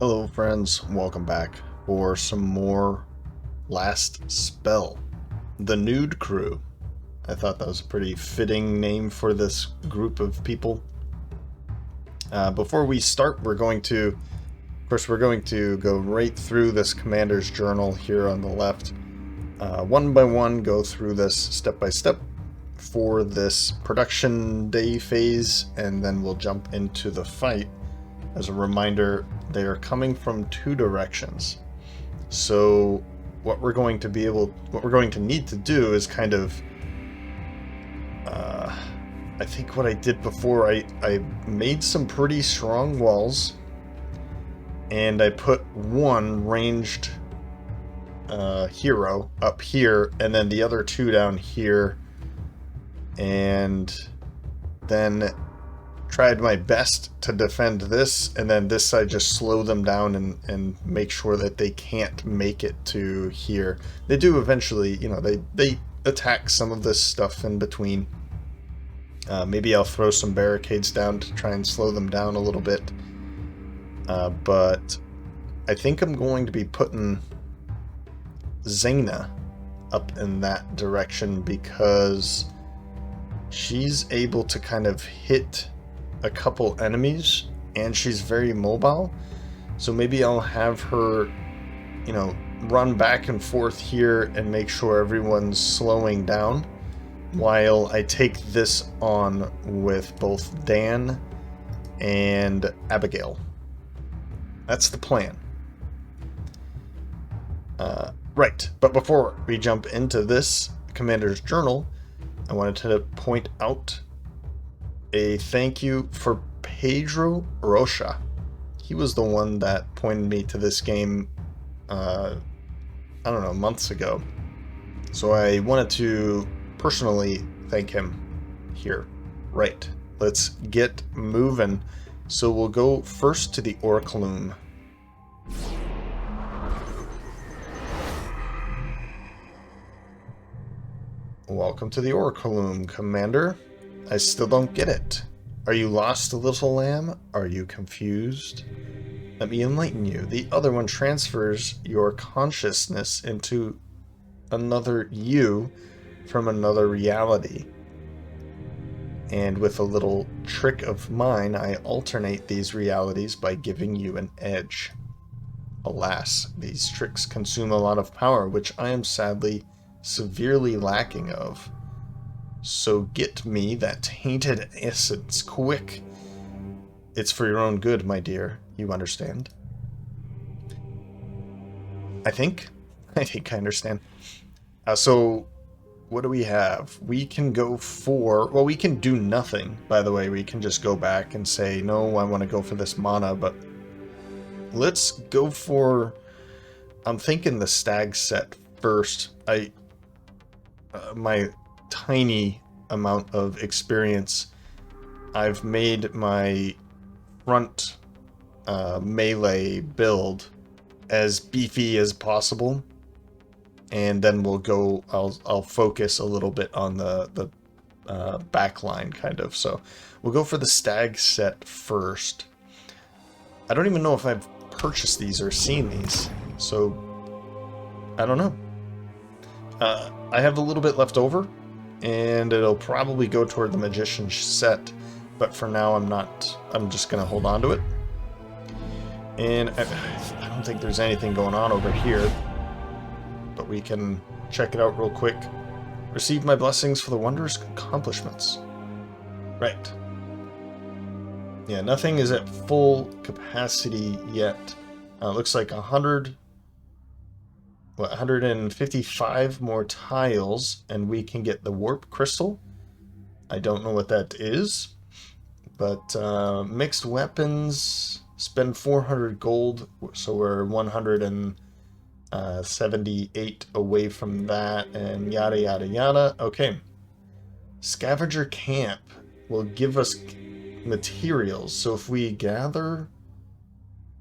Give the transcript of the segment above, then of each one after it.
Hello friends, welcome back for some more Last Spell. The Nude Crew. I thought that was a pretty fitting name for this group of people. Before we start, we're going to go right through this commander's journal here on the left. One by one, go through this step by step for this production day phase, and then we'll jump into the fight. As a reminder, they are coming from two directions. So what we're going to need to do is kind of, I think what I did before, I made some pretty strong walls, and I put one ranged hero up here, and then the other two down here, and then tried my best to defend this, and then this side just slow them down and make sure that they can't make it to here. They do eventually, they attack some of this stuff in between. Maybe I'll throw some barricades down to try and slow them down a little bit. But I think I'm going to be putting Zaina up in that direction because she's able to kind of hit a couple enemies, and she's very mobile, so maybe I'll have her, run back and forth here and make sure everyone's slowing down while I take this on with both Dan and Abigail. That's the plan. Right, but before we jump into this commander's journal, I wanted to point out a thank you for Pedro Rocha. He was the one that pointed me to this game, I don't know, months ago. So I wanted to personally thank him here. Right, let's get moving. So we'll go first to the Orcloom. Welcome to the Orcloom, Commander. I still don't get it. Are you lost, little lamb? Are you confused? Let me enlighten you. The other one transfers your consciousness into another you from another reality. And with a little trick of mine, I alternate these realities by giving you an edge. Alas, these tricks consume a lot of power, which I am sadly severely lacking of. So get me that tainted essence, quick. It's for your own good, my dear. You understand? I think I understand. So what do we have? We can go for, well, we can do nothing, by the way. We can just go back and say, no, I want to go for this mana, but let's go for, I'm thinking the stag set first. My tiny amount of experience, I've made my front melee build as beefy as possible, and then we'll go, I'll focus a little bit on the back line, kind of. So we'll go for the stag set first. I don't even know if I've purchased these or seen these, so I don't know. I have a little bit left over, and it'll probably go toward the magician set, but for now I'm just gonna hold on to it. And I don't think there's anything going on over here, but we can check it out real quick. Receive my blessings for the wondrous accomplishments. Right. Yeah, nothing is at full capacity yet. Looks like 155 more tiles, and we can get the warp crystal. I don't know what that is, but mixed weapons, spend 400 gold, so we're 178 away from that, and yada yada yada. Okay, scavenger camp will give us materials, so if we gather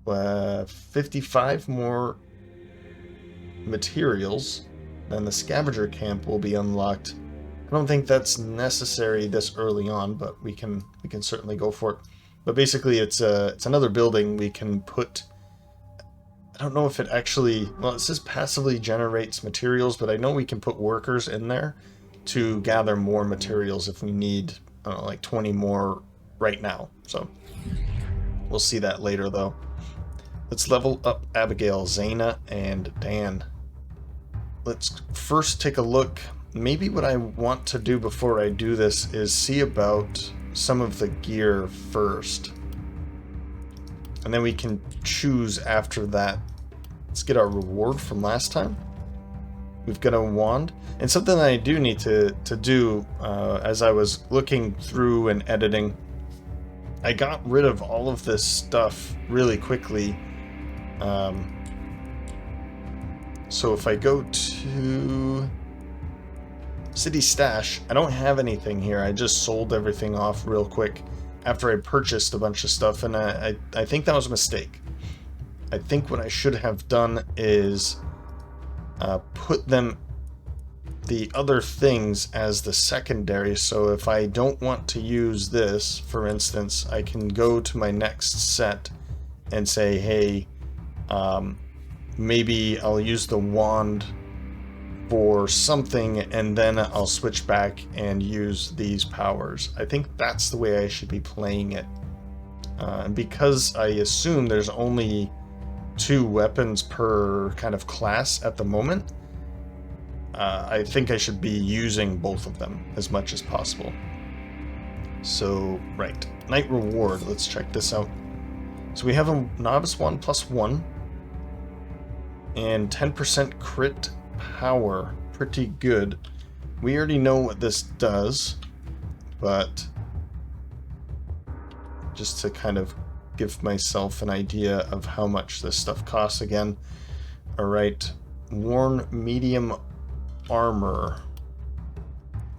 55 more materials, then the scavenger camp will be unlocked. I don't think that's necessary this early on, but we can certainly go for it. But basically, it's another building we can put I don't know if it actually... Well, it says passively generates materials, but I know we can put workers in there to gather more materials if we need, I don't know, like 20 more right now. So we'll see that later, though. Let's level up Abigail, Zaina, and Dan. Let's first take a look. Maybe what I want to do before I do this is see about some of the gear first. And then we can choose after that. Let's get our reward from last time. We've got a wand. And something that I do need to do, as I was looking through and editing, I got rid of all of this stuff really quickly. So if I go to City Stash, I don't have anything here. I just sold everything off real quick after I purchased a bunch of stuff, and I think that was a mistake. I think what I should have done is put the other things as the secondary, so if I don't want to use this, for instance, I can go to my next set and say, hey, maybe I'll use the wand for something, and then I'll switch back and use these powers. I think that's the way I should be playing it. And because I assume there's only 2 weapons per kind of class at the moment, I think I should be using both of them as much as possible. So, right. Night Reward. Let's check this out. So we have a Novice Wand +1 and 10% crit power. Pretty good. We already know what this does, but just to kind of give myself an idea of how much this stuff costs again. Alright. Worn medium armor.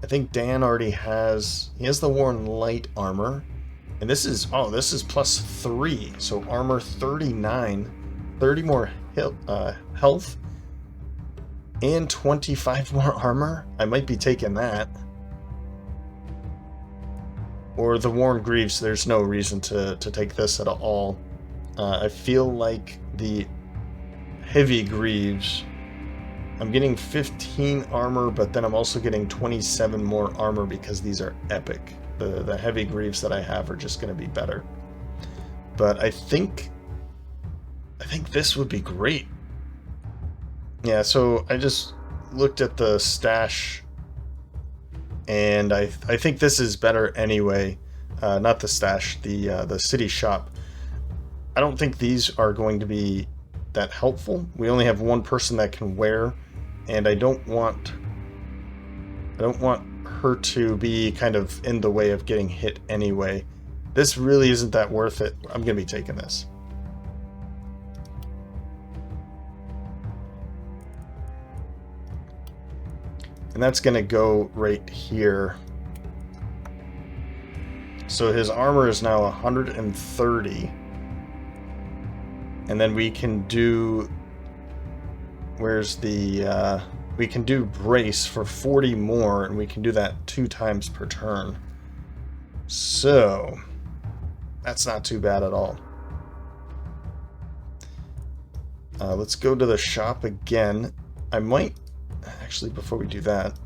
I think Dan already has... He has the worn light armor. And this is... Oh, this is +3. So armor 39. 30 more health. And 25 more armor. I might be taking that. Or the worn greaves. There's no reason to take this at all. I feel like the heavy greaves... I'm getting 15 armor, but then I'm also getting 27 more armor because these are epic. The heavy greaves that I have are just going to be better. But I think this would be great. Yeah, so I just looked at the stash, and I think this is better anyway. Not the stash, the city shop. I don't think these are going to be that helpful. We only have one person that can wear, and I don't want her to be kind of in the way of getting hit anyway. This really isn't that worth it. I'm gonna be taking this. And that's gonna go right here. So his armor is now 130. And then we can do... Where's the... we can do brace for 40 more, and we can do that 2 times per turn. So... that's not too bad at all. Let's go to the shop again. I might... Actually, before we do that...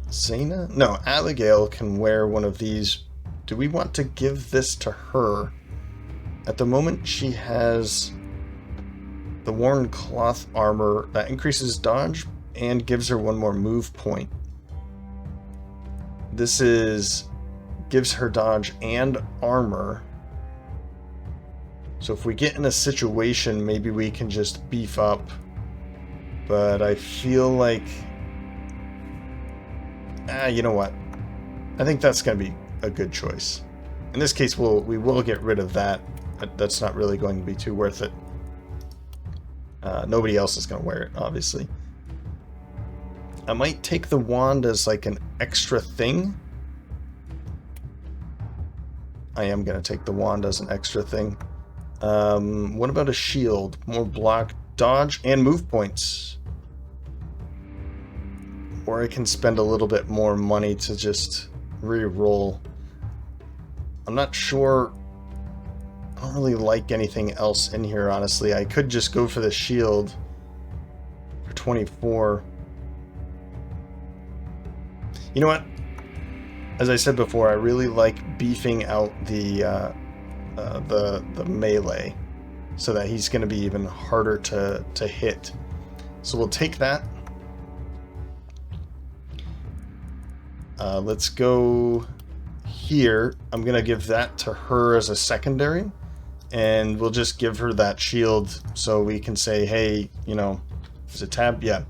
Zaina? No, Abigail can wear one of these. Do we want to give this to her? At the moment, she has the worn cloth armor that increases dodge and gives her 1 more move point. This gives her dodge and armor. So if we get in a situation, maybe we can just beef up. But I feel like... you know what? I think that's going to be a good choice. In this case, we will get rid of that. But that's not really going to be too worth it. Nobody else is going to wear it, obviously. I might take the wand as like an extra thing. I am going to take the wand as an extra thing. What about a shield? More block, dodge, and move points. Or I can spend a little bit more money to just re-roll. I'm not sure I don't really like anything else in here, honestly. I could just go for the shield for 24. You know what? As I said before, I really like beefing out the melee, so that he's going to be even harder to hit. So we'll take that. Let's go here. I'm going to give that to her as a secondary, and we'll just give her that shield so we can say, hey, you know, is it tab? Yeah.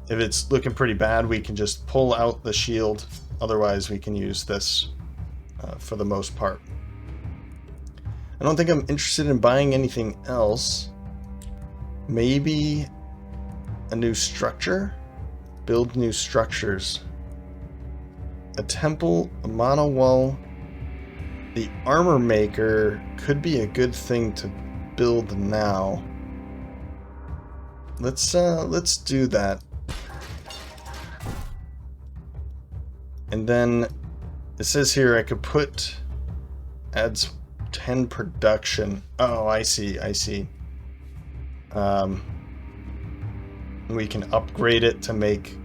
If it's looking pretty bad, we can just pull out the shield. Otherwise, we can use this for the most part. I don't think I'm interested in buying anything else. Maybe a new structure? Build new structures. A temple, a mono wall. The armor maker could be a good thing to build now. Let's do that. And then it says here I could put adds 10 production. Oh, I see, I see. We can upgrade it to make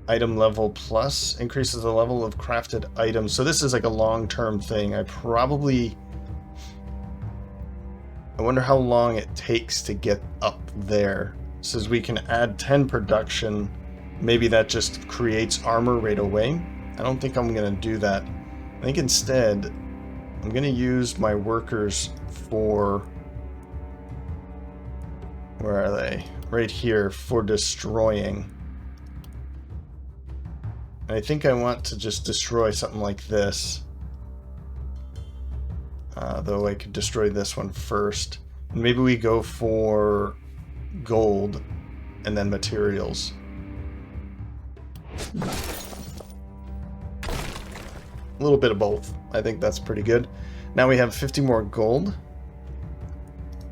item level plus, increases the level of crafted items. So this is like a long-term thing. I wonder how long it takes to get up there. It says we can add 10 production. Maybe that just creates armor right away. I don't think I'm going to do that. I think instead, I'm going to use my workers for... Where are they? Right here, for destroying. And I think I want to just destroy something like this. Though I could destroy this one first. And maybe we go for gold and then materials. A little bit of both. I think that's pretty good. Now we have 50 more gold.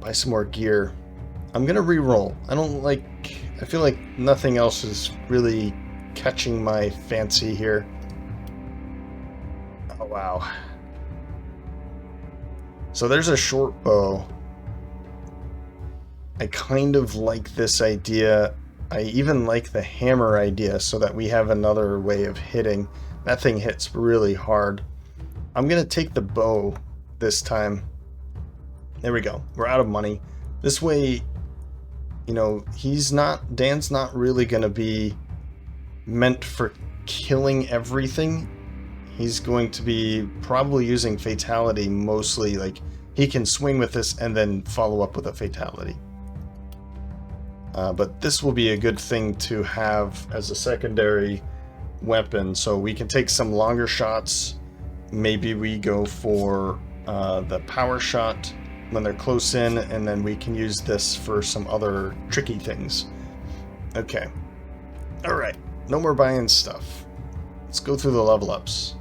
Buy some more gear. I'm gonna re-roll. I feel like nothing else is really catching my fancy here. Oh wow. So there's a short bow. I kind of like this idea. I even like the hammer idea so that we have another way of hitting. That thing hits really hard. I'm gonna take the bow this time. There we go. We're out of money. This way, you know, Dan's not really gonna be meant for killing everything. He's going to be probably using fatality mostly. Like, he can swing with this and then follow up with a fatality. But this will be a good thing to have as a secondary weapon, so we can take some longer shots. Maybe we go for the power shot when they're close in, and then we can use this for some other tricky things. Okay. Alright. No more buying stuff. Let's go through the level ups.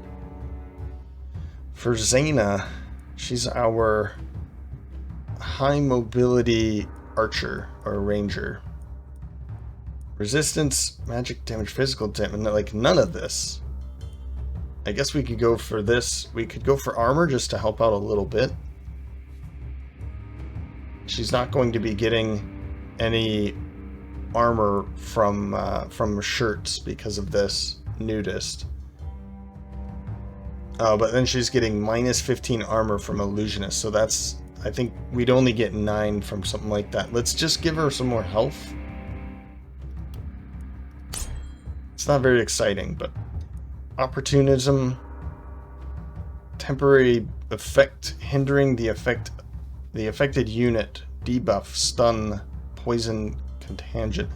For Zaina, she's our high mobility archer or ranger. Resistance, magic damage, physical damage, like none of this. I guess we could go for this. We could go for armor just to help out a little bit. She's not going to be getting any armor from shirts because of this nudist. But then she's getting minus 15 armor from illusionist, so that's, I think we'd only get 9 from something like that. Let's just give her some more health. It's not very exciting, but opportunism, temporary effect hindering the affected unit, debuff, stun, poison, contagion.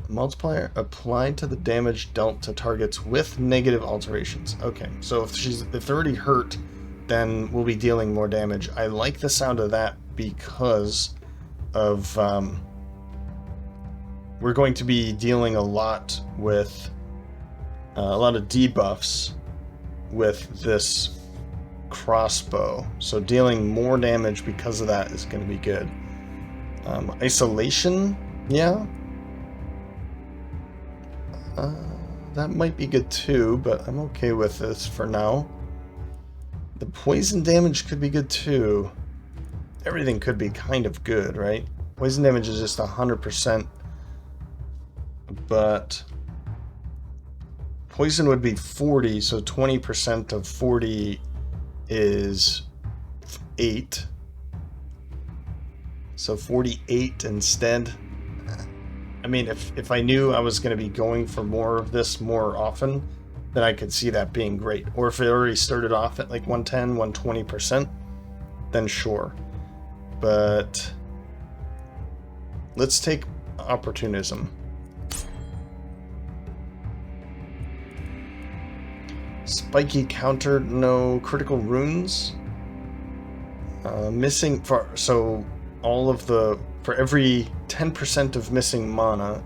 Multiplier applied to the damage dealt to targets with negative alterations. Okay, so if they're already hurt, then we'll be dealing more damage. I like the sound of that because of we're going to be dealing a lot with a lot of debuffs with this crossbow. So dealing more damage because of that is going to be good. Isolation, yeah. That might be good too, but I'm okay with this for now. The poison damage could be good too. Everything could be kind of good, right? Poison damage is just 100%, but poison would be 40, so 20% of 40 is 8. So 48 instead. I mean, if I knew I was going to be going for more of this more often, then I could see that being great. Or if it already started off at like 110, 120%, then sure. But let's take opportunism. Spiky counter, no critical runes. Missing for every 10% of missing mana,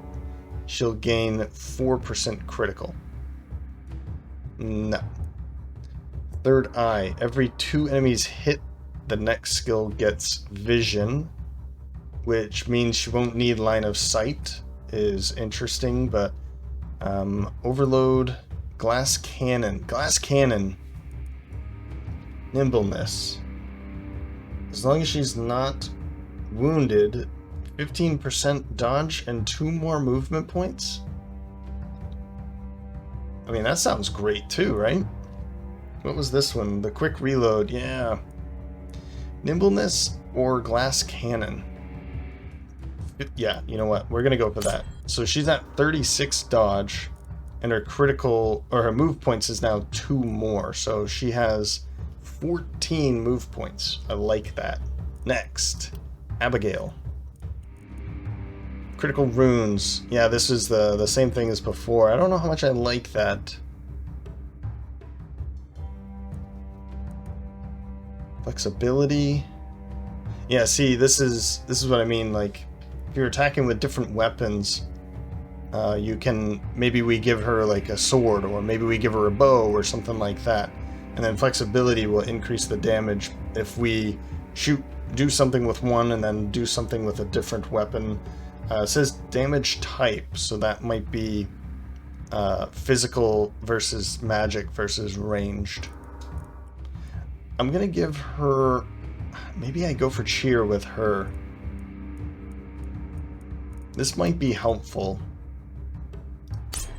she'll gain 4% critical. No. Third eye, every 2 enemies hit, the next skill gets vision, which means she won't need line of sight. Is interesting, but overload, glass cannon, nimbleness. As long as she's not wounded, 15% dodge and 2 more movement points. I mean, that sounds great too, right? What was this one? The quick reload, yeah. Nimbleness or glass cannon? Yeah, you know what? We're gonna go for that. So she's at 36 dodge, and her critical, or her move points is now 2 more. So she has 14 move points. I like that. Next, Abigail. Critical runes. Yeah, this is the same thing as before. I don't know how much I like that. Flexibility. Yeah, see, this is what I mean. Like, if you're attacking with different weapons, you can, maybe we give her like a sword, or maybe we give her a bow or something like that. And then flexibility will increase the damage if we do something with one and then do something with a different weapon. It says damage type, so that might be physical versus magic versus ranged. I'm gonna give her, maybe I go for cheer with her. This might be helpful.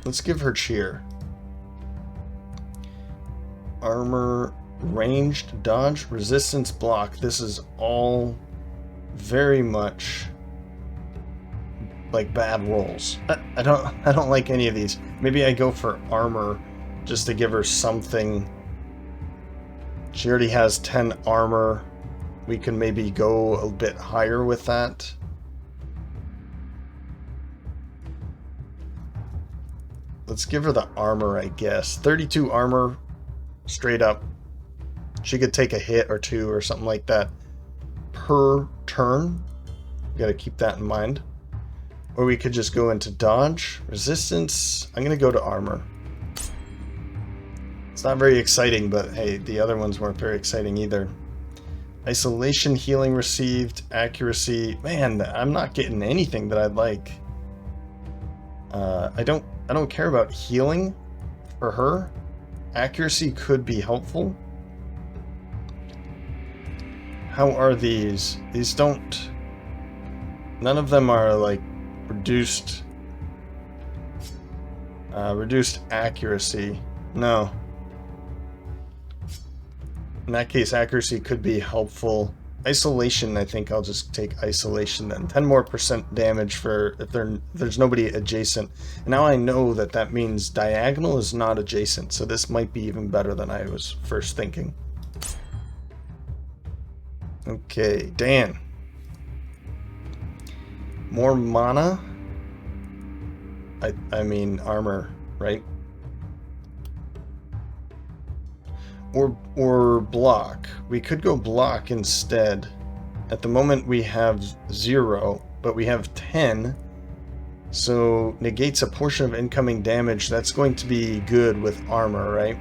Let's give her cheer. Armor, ranged, dodge, resistance, block. This is all very much like bad rolls. I don't like any of these. Maybe I go for armor just to give her something. She already has 10 armor. We can maybe go a bit higher with that. Let's give her the armor, I guess. 32 armor, straight up. She could take a hit or 2 or something like that per turn. Gotta keep that in mind. Or we could just go into dodge, resistance. I'm gonna go to armor. It's not very exciting, but hey, the other ones weren't very exciting either. Isolation, healing received, accuracy. Man, I'm not getting anything that I'd like. I don't care about healing for her. Accuracy could be helpful. How are these? These don't... None of them are like reduced accuracy. No. In that case, accuracy could be helpful. Isolation, I think I'll just take isolation then. 10% more damage for if there's nobody adjacent. And now I know that means diagonal is not adjacent, so this might be even better than I was first thinking. Okay, Dan. More mana? I mean armor, right? Or block. We could go block instead. At the moment we have 0, but we have 10. So negates a portion of incoming damage. That's going to be good with armor, right?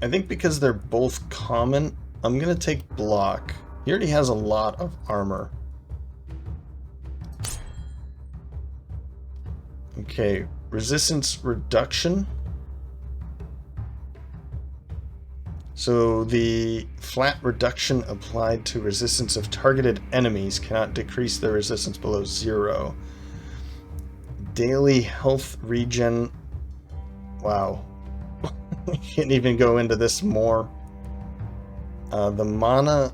I think because they're both common, I'm going to take block. He already has a lot of armor. Okay, resistance reduction. So the flat reduction applied to resistance of targeted enemies cannot decrease their resistance below 0. Daily health regen. Wow. We can't even go into this more. The mana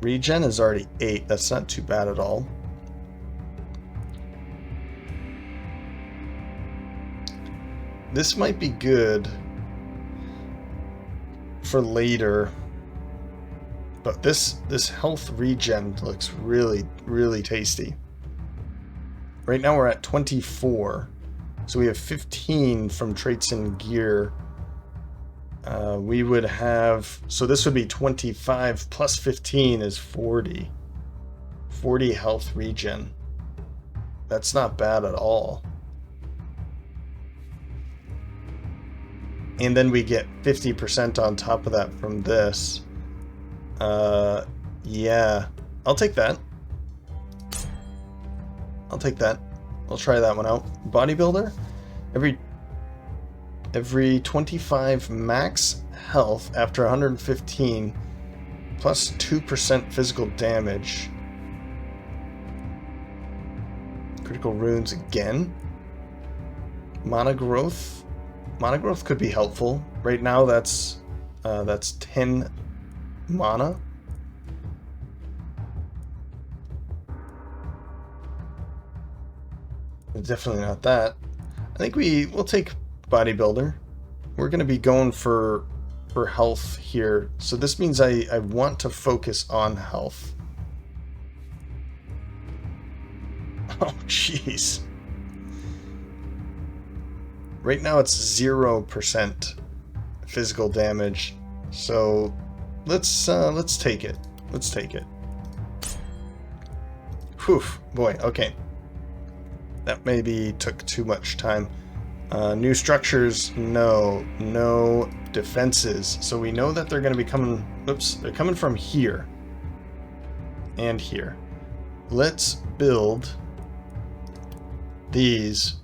regen is already 8. That's not too bad at all. This might be good for later, but this health regen looks really, really tasty. Right now we're at 24, so we have 15 from traits and gear. We would have, so this would be 25 plus 15 is 40. 40 health regen. That's not bad at all. And then we get 50% on top of that from this. Yeah. I'll take that. I'll take that. I'll try that one out. Bodybuilder? Every 25 max health after 115 plus 2% physical damage. Critical runes again. Mana growth. Mana growth could be helpful. Right now that's 10 mana. Definitely not that. I think we'll take bodybuilder. We're going to be going for health here. So this means I want to focus on health. Oh jeez. Right now it's 0% physical damage, so let's take it. Let's take it. Whew, boy. Okay, that maybe took too much time. New structures, no defenses. So we know that they're going to be coming. Oops, they're coming from here and here. Let's build these.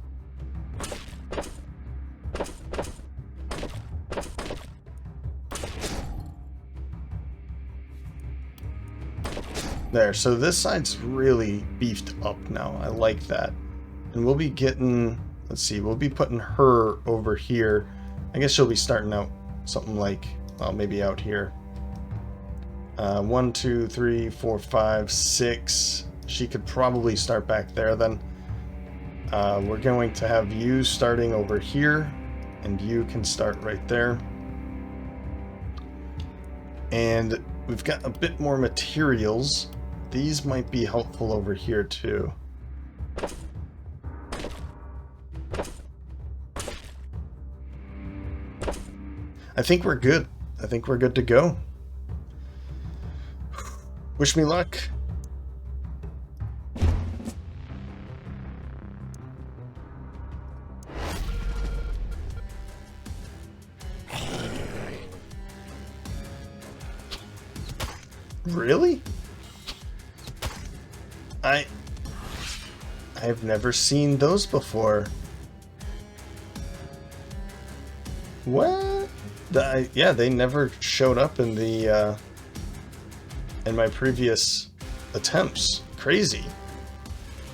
There, so this side's really beefed up now. I like that. And we'll be getting, let's see, we'll be putting her over here. I guess she'll be starting out something like, well, maybe out here. 1, 2, 3, 4, 5, 6. She could probably start back there then. We're going to have you starting over here, and you can start right there. And we've got a bit more materials. These might be helpful over here too. I think we're good. I think we're good to go. Wish me luck. Really? I've never seen those before. What? Yeah, they never showed up in the in my previous attempts. Crazy.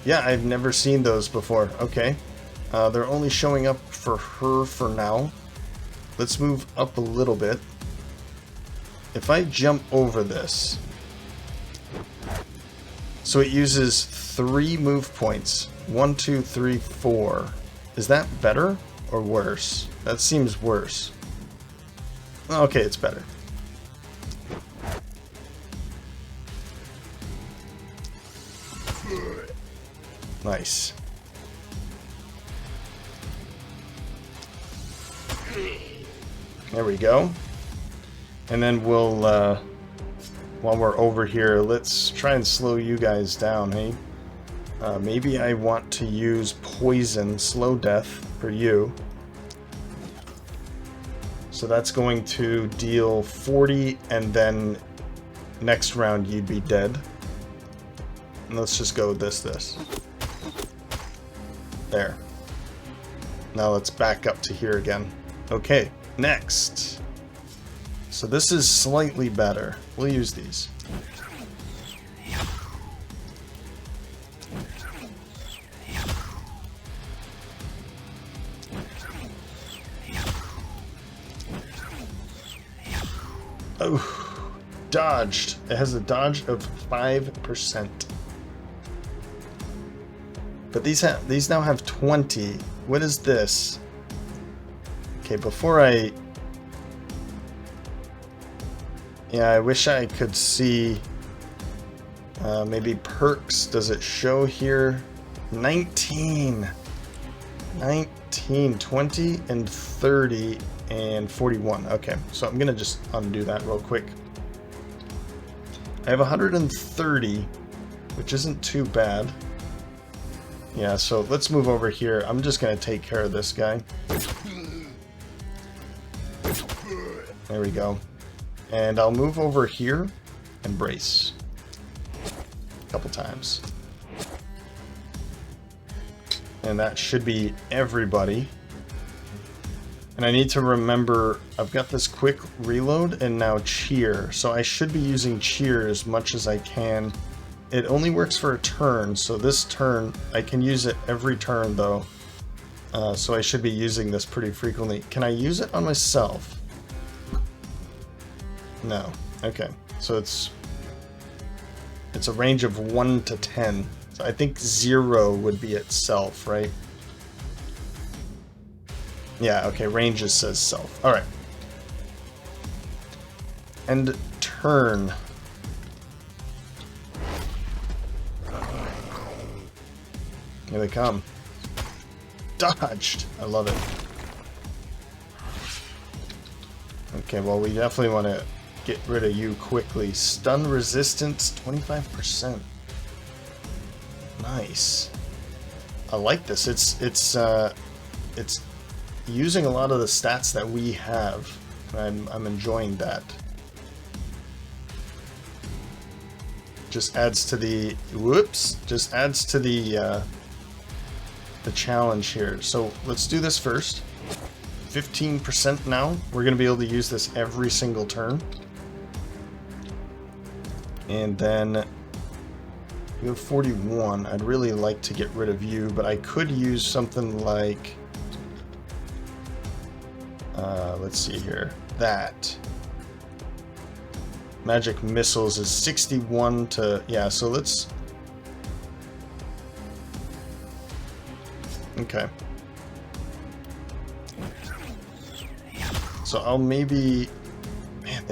Yeah, I've never seen those before. Okay. They're only showing up for her for now. Let's move up a little bit. If I jump over this, so it uses 3 move points. 1, 2, 3, 4. Is that better or worse? That seems worse. Okay, it's better. Nice. There we go. And then we'll, while we're over here, let's try and slow you guys down, hey? Maybe I want to use poison, slow death, for you. So that's going to deal 40, and then next round you'd be dead. And let's just go with this. There. Now let's back up to here again. Okay, next. So this is slightly better. We'll use these. Oh, dodged. It has a dodge of 5%. But these now have 20. What is this? Okay, before I... Yeah, I wish I could see maybe perks. Does it show here? 19, 20, and 30, and 41. Okay, so I'm gonna just undo that real quick. I have 130, which isn't too bad. Yeah, so let's move over here. I'm just gonna take care of this guy. There we go. And I'll move over here and brace a couple times. And that should be everybody. And I need to remember, I've got this quick reload and now cheer. So I should be using cheer as much as I can. It only works for a turn, so this turn, I can use it every turn though. So I should be using this pretty frequently. Can I use it on myself? No. Okay. So it's a range of 1 to 10. So I think 0 would be itself, right? Yeah, okay, ranges says self. Alright. And turn. Here they come. Dodged! I love it. Okay, well, we definitely want to get rid of you quickly. Stun resistance, 25%. Nice. I like this. It's using a lot of the stats that we have. I'm enjoying that. Just adds to the just adds to the challenge here. So let's do this first. 15% now. We're going to be able to use this every single turn. And then you have 41. I'd really like to get rid of you, but I could use something like let's see here. That magic missiles is 61 to, yeah, so let's, okay. So I'll maybe, man,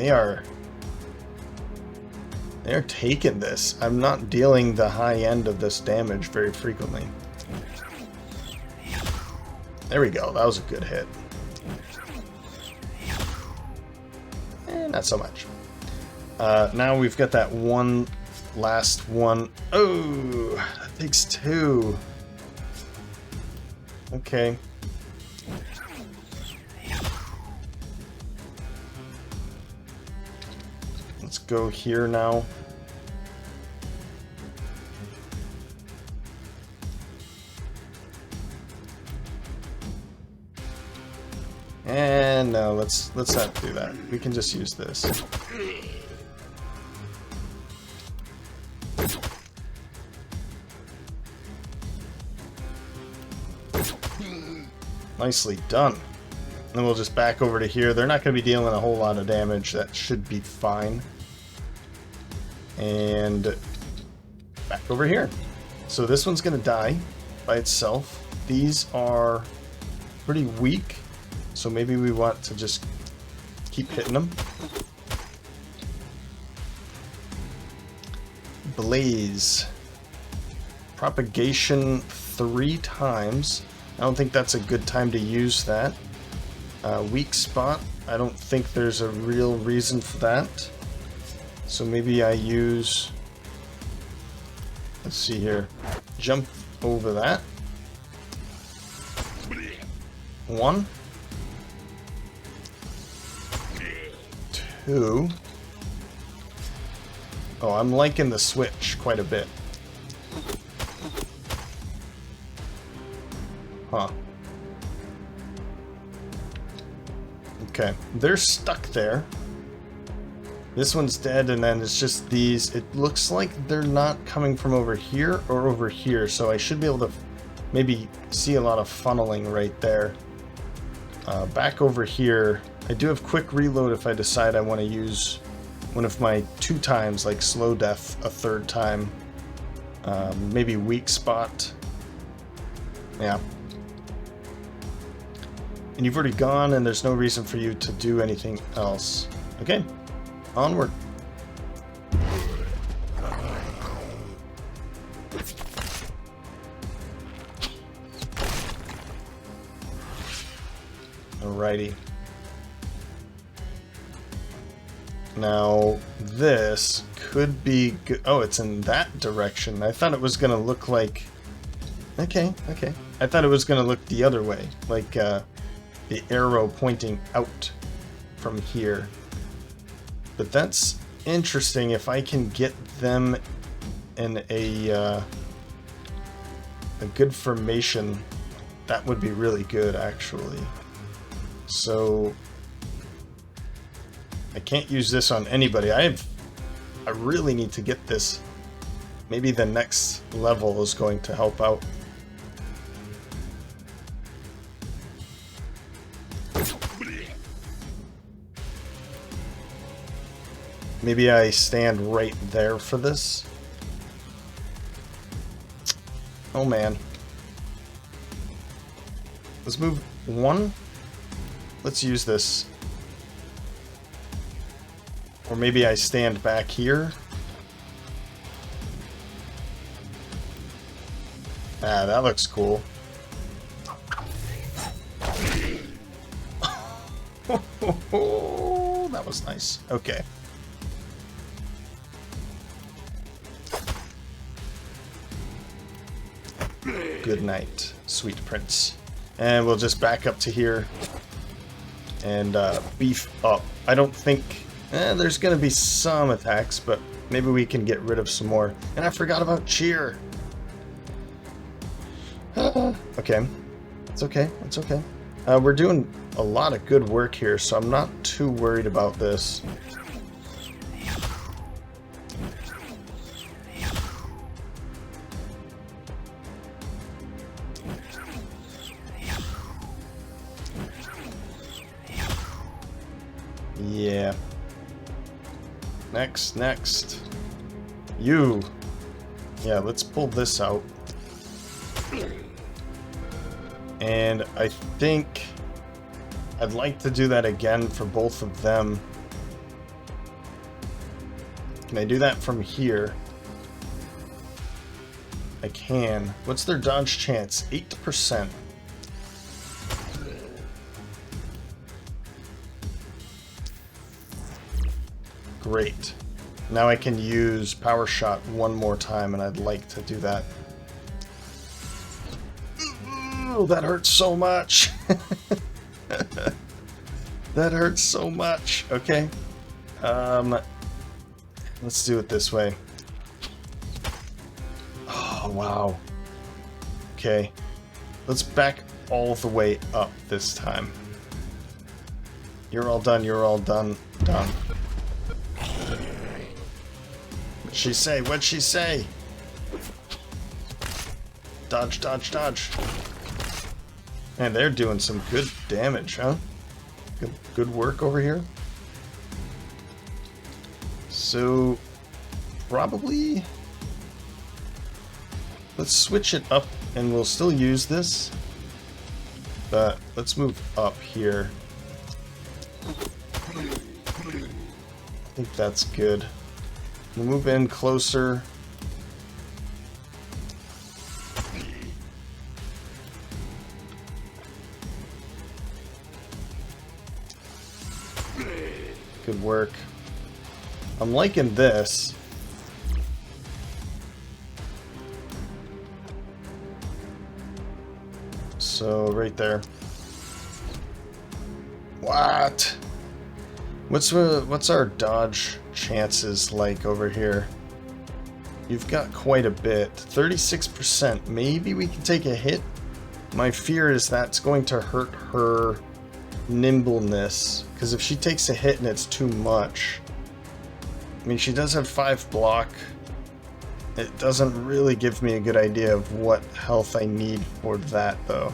they're taking this. I'm not dealing the high end of this damage very frequently. There we go. That was a good hit. Not so much. Now we've got that one last one. Oh, that takes 2. Okay. Let's go here now. And no, let's not do that. We can just use this. Nicely done. And then we'll just back over to here. They're not going to be dealing a whole lot of damage. That should be fine. And back over here. So this one's going to die by itself. These are pretty weak. So maybe we want to just keep hitting them. Blaze. Propagation 3 times. I don't think that's a good time to use that. Weak spot. I don't think there's a real reason for that. So maybe I use... Let's see here. Jump over that. 1. 2. Oh, I'm liking the switch quite a bit. Huh. Okay, they're stuck there. This one's dead, and then it's just these. It looks like they're not coming from over here or over here, so I should be able to maybe see a lot of funneling right there. Back over here, I do have quick reload if I decide I want to use one of my 2 times, like slow death a 3rd time. Maybe weak spot. Yeah. And you've already gone, and there's no reason for you to do anything else. Okay, onward. Alrighty. Now, this could be good. Oh, it's in that direction. I thought it was going to look like... Okay. I thought it was going to look the other way. Like, the arrow pointing out from here. But that's interesting. If I can get them in a good formation, that would be really good, actually. So... I can't use this on anybody. I really need to get this. Maybe the next level is going to help out. Maybe I stand right there for this. Oh man. Let's move 1. Let's use this. Or maybe I stand back here. Ah, that looks cool. That was nice. Okay. Good night, sweet prince. And we'll just back up to here and beef up. I don't think... there's going to be some attacks, but maybe we can get rid of some more. And I forgot about cheer. Okay. It's okay. It's okay. We're doing a lot of good work here, so I'm not too worried about this. Yeah. Next. You. Yeah, let's pull this out. And I think I'd like to do that again for both of them. Can I do that from here? I can. What's their dodge chance? 8%. Great. Now I can use Power Shot one more time, and I'd like to do that. Ooh, that hurts so much. That hurts so much. Okay. Let's do it this way. Oh, wow. Okay. Let's back all the way up this time. You're all done. You're all done. Done. What'd she say? What'd she say? Dodge, dodge, dodge. Man, they're doing some good damage, huh? Good work over here. So, probably... Let's switch it up, and we'll still use this. But let's move up here. I think that's good. We'll move in closer. Good work. I'm liking this. So, right there. What? What's our dodge chances like over here? You've got quite a bit. 36%. Maybe we can take a hit? My fear is that's going to hurt her nimbleness. Because if she takes a hit and it's too much, I mean, she does have 5 block. It doesn't really give me a good idea of what health I need for that, though.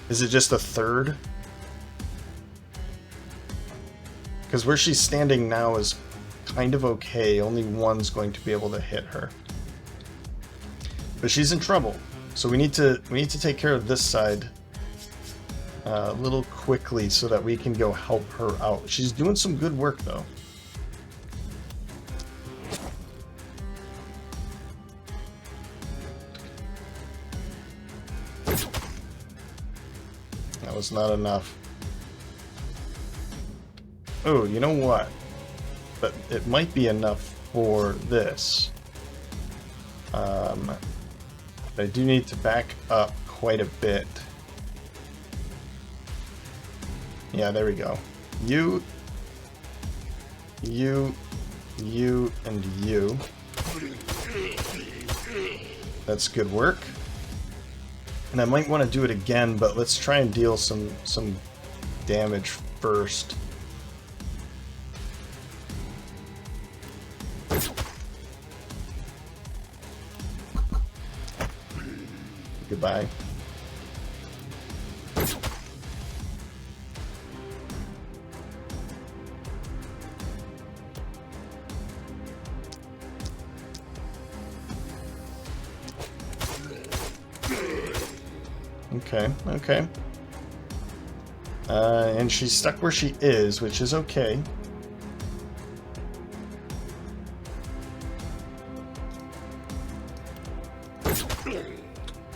Is it just a third? Because where she's standing now is kind of okay. Only one's going to be able to hit her. But she's in trouble. So we need to take care of this side a little quickly so that we can go help her out. She's doing some good work, though. That was not enough. Oh, you know what? But it might be enough for this. I do need to back up quite a bit. Yeah, there we go. You, and you. That's good work. And I might want to do it again, but let's try and deal some damage first. Goodbye. Okay, okay. And she's stuck where she is, which is okay.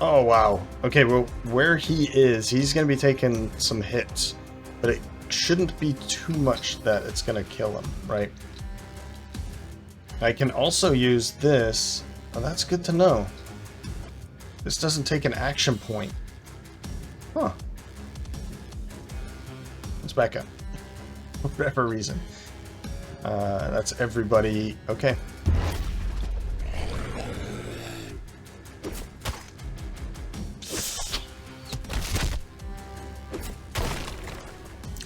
Oh, wow. Okay, well, where he is, he's going to be taking some hits. But it shouldn't be too much that it's going to kill him, right? I can also use this. Oh, that's good to know. This doesn't take an action point. Huh. Let's back up. For whatever reason. That's everybody. Okay.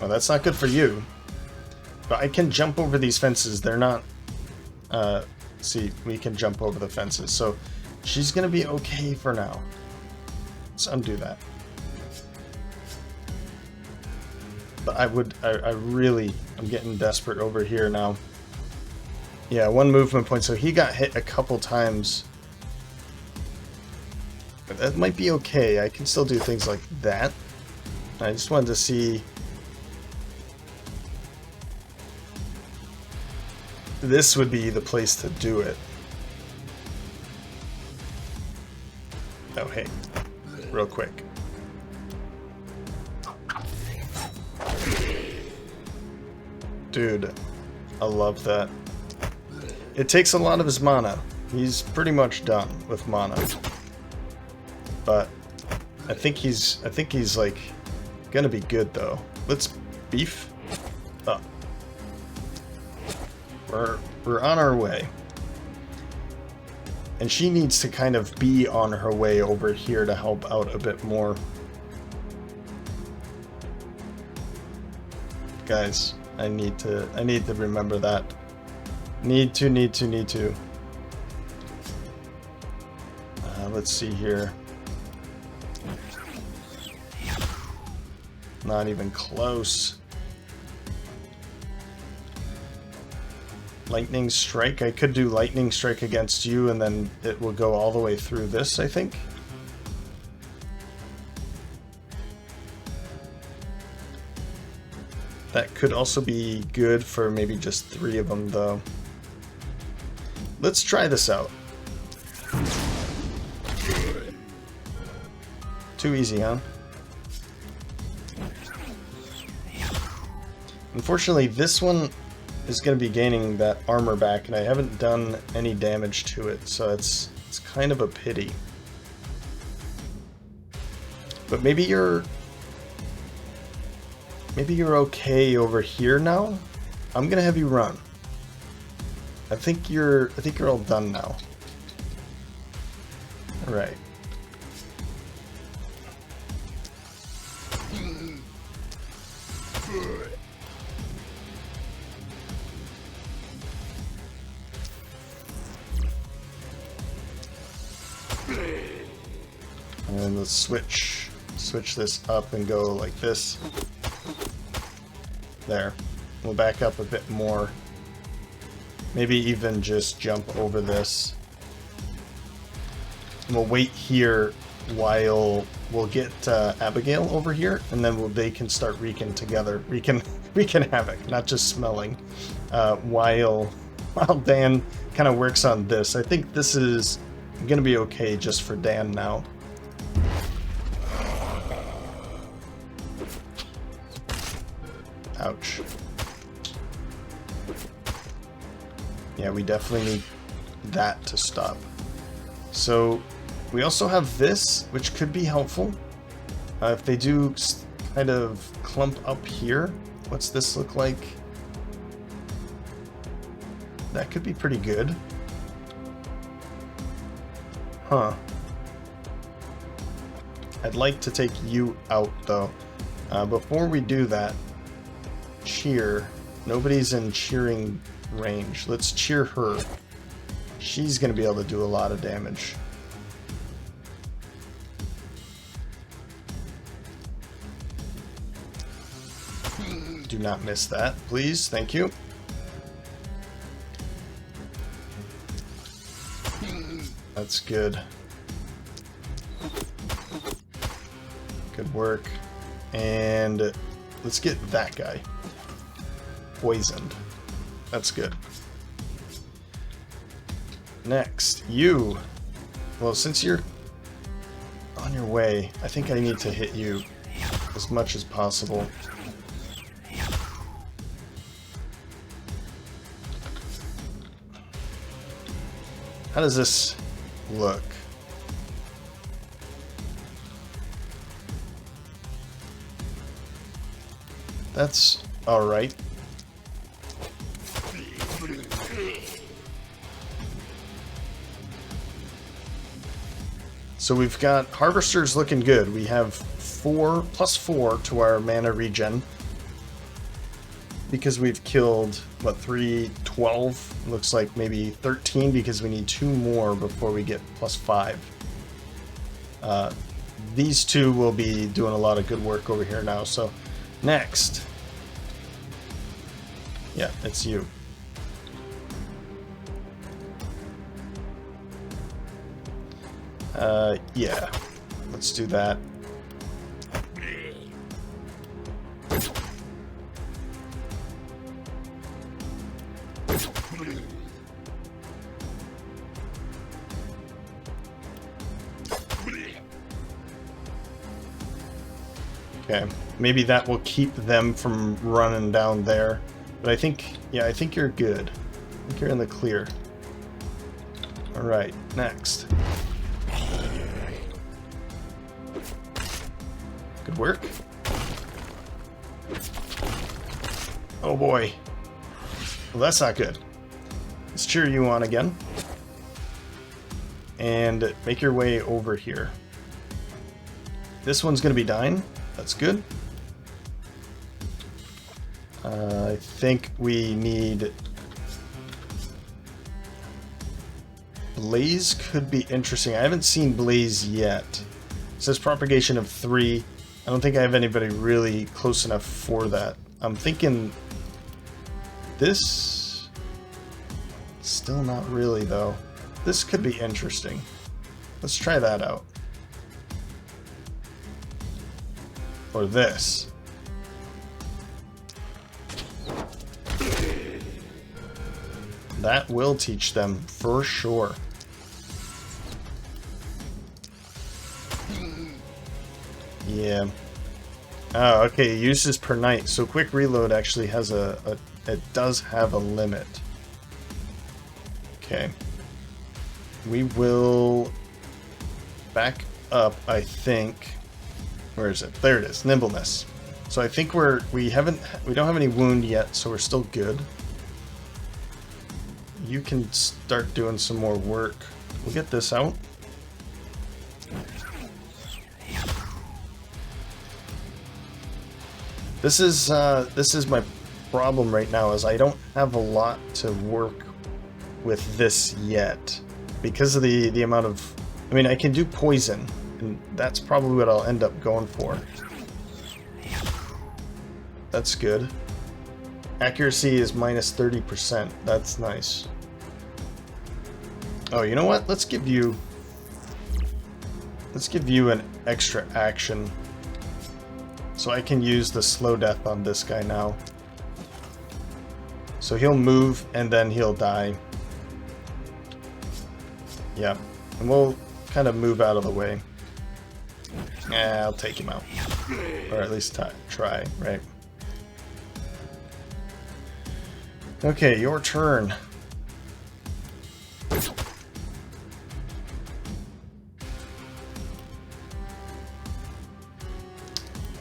Well, that's not good for you. But I can jump over these fences. They're not... see, we can jump over the fences. So she's going to be okay for now. Let's undo that. But I'm getting desperate over here now. Yeah, 1 movement point. So he got hit a couple times. But that might be okay. I can still do things like that. I just wanted to see... This would be the place to do it. Oh, hey. Real quick. Dude, I love that. It takes a lot of his mana. He's pretty much done with mana. But I think he's like gonna be good though. Let's beef up. We're on our way. And she needs to kind of be on her way over here to help out a bit more. Guys, I need to remember that. Need to. Let's see here. Not even close. Lightning strike. I could do lightning strike against you and then it will go all the way through this, I think. That could also be good for maybe just 3 of them, though. Let's try this out. Too easy, huh? Unfortunately, this one is going to be gaining that armor back, and I haven't done any damage to it, so it's kind of a pity. But maybe you're okay over here now. I'm gonna have you run. I think you're all done now. All right. And let's switch this up and go like this. There. We'll back up a bit more. Maybe even just jump over this. And we'll wait here while we'll get Abigail over here, and then they can start wreaking together. Wreaking havoc, not just smelling. While Dan kind of works on this. I think this is going to be okay just for Dan now. Ouch. Yeah, we definitely need that to stop. So we also have this, which could be helpful. If they do kind of clump up here, what's this look like? That could be pretty good. Huh. I'd like to take you out, though. Before we do that, cheer. Nobody's in cheering range. Let's cheer her. She's going to be able to do a lot of damage. Do not miss that, please. Thank you. That's good. Good work. And let's get that guy poisoned. That's good. Next, you. Well, since you're on your way, I think I need to hit you as much as possible. How does this look? That's all right. So we've got Harvesters looking good. We have 4+4 to our mana regen. Because we've killed, what, 12? Looks like maybe 13 because we need 2 more before we get +5. These two will be doing a lot of good work over here now. So next. Yeah, it's you. Yeah. Let's do that. Okay, maybe that will keep them from running down there. But I think, yeah, I think you're good. I think you're in the clear. Alright, next. Good work. Oh boy. Well, that's not good. Let's cheer you on again. And make your way over here. This one's going to be dying. That's good. I think we need... Blaze could be interesting. I haven't seen Blaze yet. It says propagation of 3. I don't think I have anybody really close enough for that. I'm thinking... This... Still not really, though. This could be interesting. Let's try that out. Or this. That will teach them for sure. Yeah. Oh, okay. Uses per night. So quick reload actually has it does have a limit. Okay. We will back up, I think. Where is it? There it is. Nimbleness. So I think we don't have any wound yet, so we're still good. You can start doing some more work. We'll get this out. This is my problem right now, is I don't have a lot to work with this yet because of the amount of. I mean, I can do poison, and And that's probably what I'll end up going for. That's good. Accuracy is minus 30%. That's nice. Oh, you know what? Let's give you an extra action. So I can use the slow death on this guy now. So he'll move and then he'll die. Yeah. And we'll kind of move out of the way. I'll take him out. Or at least try, right? Okay, your turn.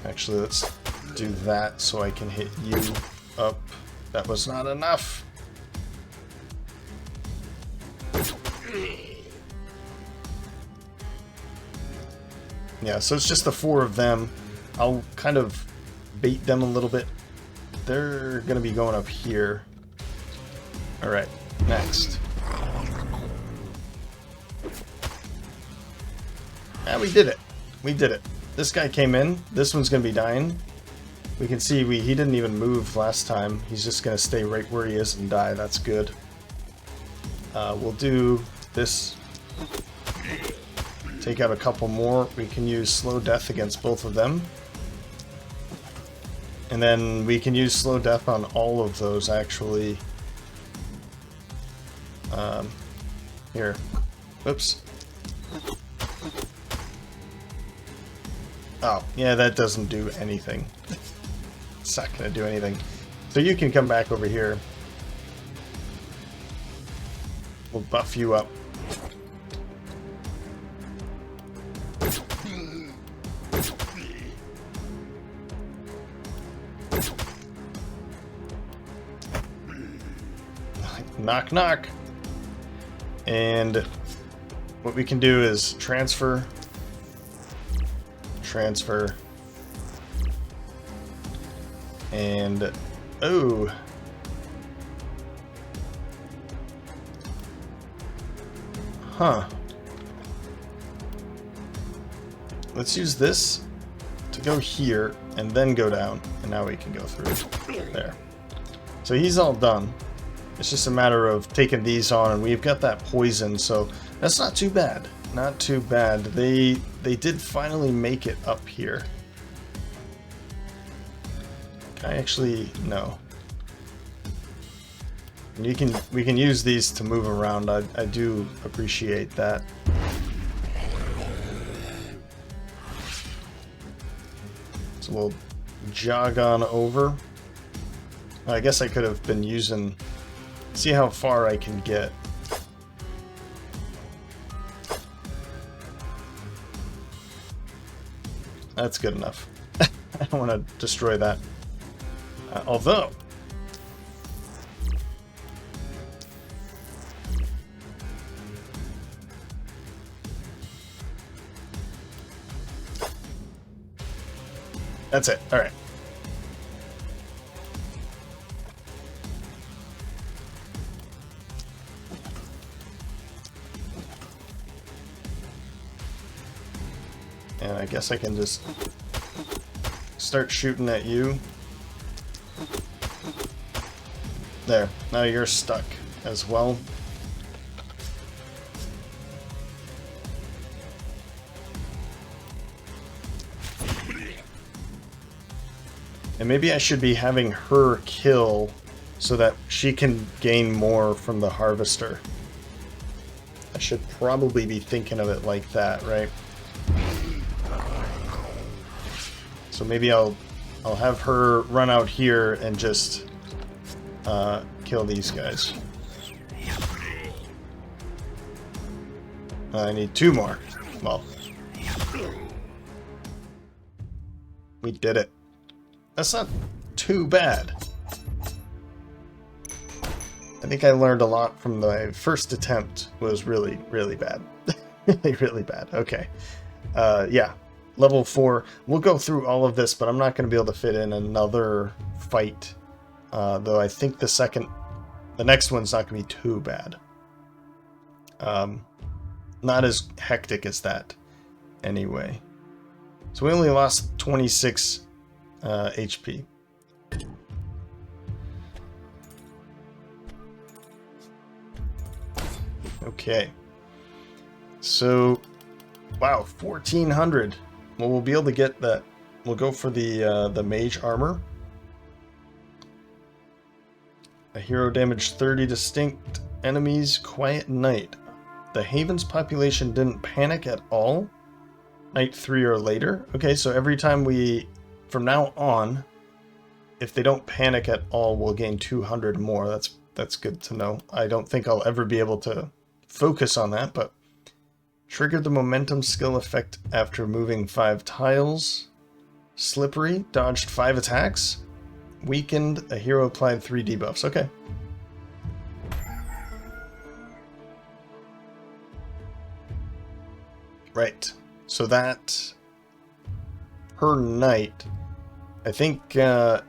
Actually, let's do that so I can hit you up. That was not enough. Yeah, so it's just the 4 of them. I'll kind of bait them a little bit. They're going to be going up here. Alright, next. Ah, we did it. We did it. This guy came in. This one's going to be dying. We can see he didn't even move last time. He's just going to stay right where he is and die. That's good. We'll do this. Take out a couple more. We can use slow death against both of them. And then we can use slow death on all of those, actually. Here. Whoops. Oh, yeah, that doesn't do anything. It's not going to do anything. So you can come back over here. We'll buff you up. Knock, knock. And what we can do is transfer, and oh, huh. Let's use this to go here and then go down, and now we can go through there. So he's all done. It's just a matter of taking these on, and we've got that poison, so that's not too bad. Not too bad. They did finally make it up here. I actually no. And we can use these to move around. I do appreciate that. So we'll jog on over. I guess I could have been using. See how far I can get. That's good enough. I don't want to destroy that. Although... That's it. Alright. And I guess I can just start shooting at you. There. Now you're stuck as well. And maybe I should be having her kill so that she can gain more from the harvester. I should probably be thinking of it like that, right? So maybe I'll have her run out here and just kill these guys. I need 2 more. Well, we did it. That's not too bad. I think I learned a lot from my first attempt. Was really, really bad. Really, really bad. Okay. Yeah. Level 4. We'll go through all of this, but I'm not going to be able to fit in another fight. Though I think the next one's not going to be too bad. Not as hectic as that. anyway. So we only lost 26 HP. Okay. So, wow, 1400. Well, we'll be able to get that. We'll go for the mage armor. A hero damaged 30 distinct enemies. Quiet night. The Haven's population didn't panic at all. Night 3 or later. Okay, so every time we, from now on, if they don't panic at all, we'll gain 200 more. That's good to know. I don't think I'll ever be able to focus on that, but triggered the momentum skill effect after moving 5 tiles. Slippery, dodged 5 attacks. Weakened, a hero applied 3 debuffs. Okay. Right. So that per night, I think I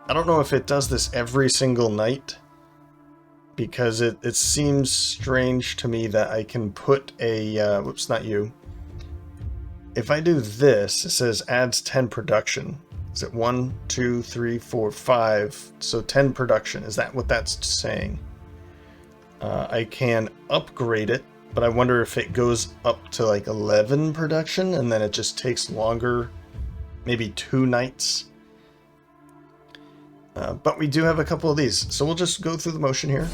don't know if it does this every single night, because it seems strange to me that I can put a, whoops, not you. If I do this, it says adds 10 production. Is it 1, 2, 3, 4, 5? So 10 production. Is that what that's saying? I can upgrade it, but I wonder if it goes up to like 11 production and then it just takes longer, maybe 2 nights. But we do have a couple of these, so we'll just go through the motion here.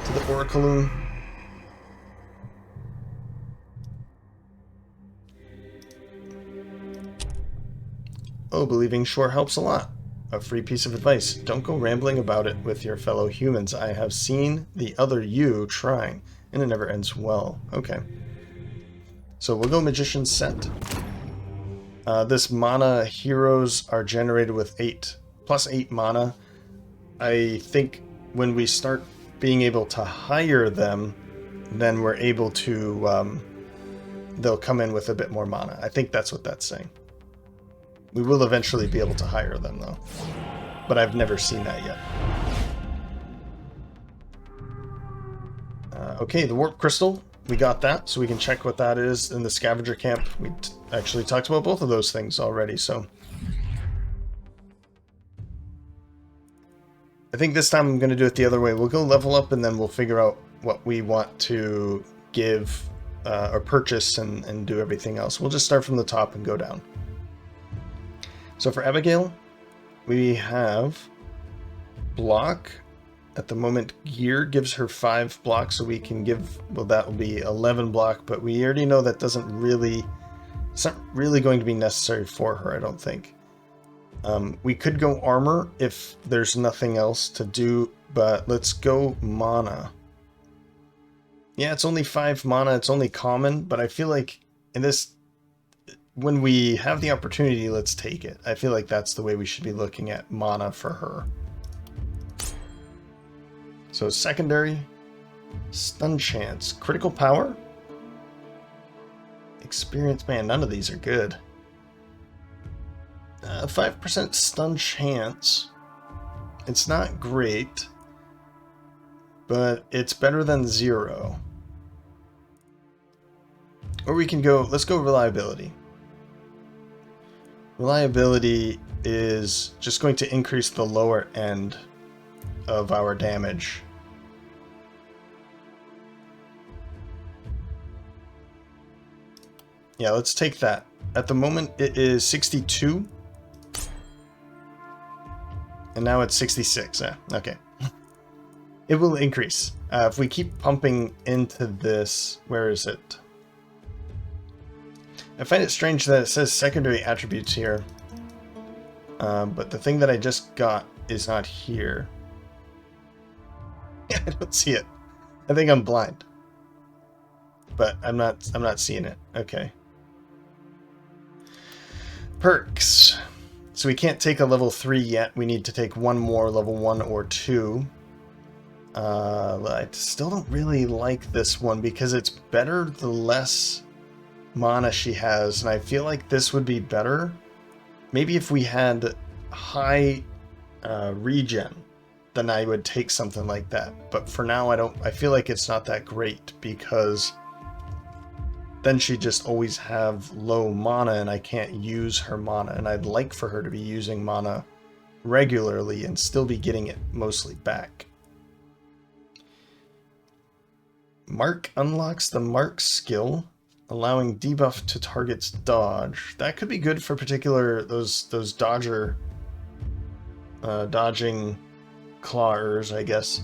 To the Oracle. Oh, believing sure helps a lot. A free piece of advice. Don't go rambling about it with your fellow humans. I have seen the other you trying, and it never ends well. Okay. So we'll go Magician's Scent. This mana heroes are generated with plus 8 mana. I think when we start being able to hire them, then we're able to, they'll come in with a bit more mana. I think that's what that's saying. We will eventually be able to hire them, though. But I've never seen that yet. Okay, the Warp Crystal. We got that, so we can check what that is in the Scavenger Camp. We actually talked about both of those things already, so... I think this time I'm going to do it the other way. We'll go level up, and then we'll figure out what we want to give or purchase and do everything else. We'll just start from the top and go down. So for Abigail, we have block. At the moment, gear gives her 5 blocks, so we can give, well, that will be 11 block, but we already know that doesn't really, it's not really going to be necessary for her, I don't think. We could go armor if there's nothing else to do, but let's go mana. Yeah, it's only 5 mana, it's only common, but I feel like in this, when we have the opportunity, let's take it. I feel like that's the way we should be looking at mana for her. So secondary, stun chance, critical power, experience, man, none of these are good. 5% stun chance, it's not great, but it's better than 0. Or we can go, let's go reliability. Reliability is just going to increase the lower end of our damage. Yeah, let's take that. At the moment it is 62. And now it's 66. Okay. It will increase. If we keep pumping into this, where is it? I find it strange that it says secondary attributes here. But the thing that I just got is not here. I don't see it. I think I'm blind. But I'm not seeing it. Okay. Perks. So we can't take a level 3 yet. We need to take one more, level 1 or 2. I still don't really like this one because it's better the less mana she has, and I feel like this would be better. Maybe if we had high regen, then I would take something like that. But for now, I feel like it's not that great because then she'd just always have low mana and I can't use her mana. And I'd like for her to be using mana regularly and still be getting it mostly back. Mark unlocks the Mark skill, allowing debuff to target's dodge. That could be good for particular those dodging clawers, I guess.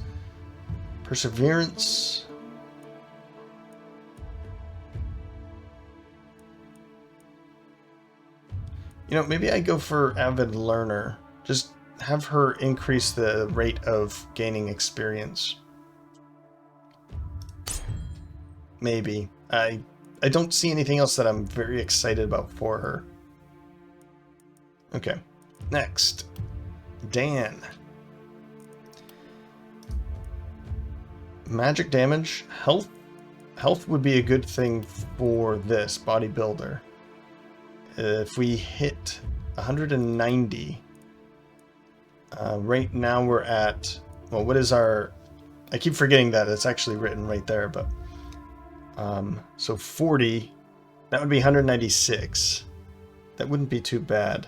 Perseverance. You know, maybe I go for Avid Learner. Just have her increase the rate of gaining experience. Maybe. I don't see anything else that I'm very excited about for her. Okay. Next. Dan. Magic damage. Health. Health would be a good thing for this bodybuilder. If we hit 190, right now we're at, well, what is our, I keep forgetting that it's actually written right there, but, so 40, that would be 196. That wouldn't be too bad.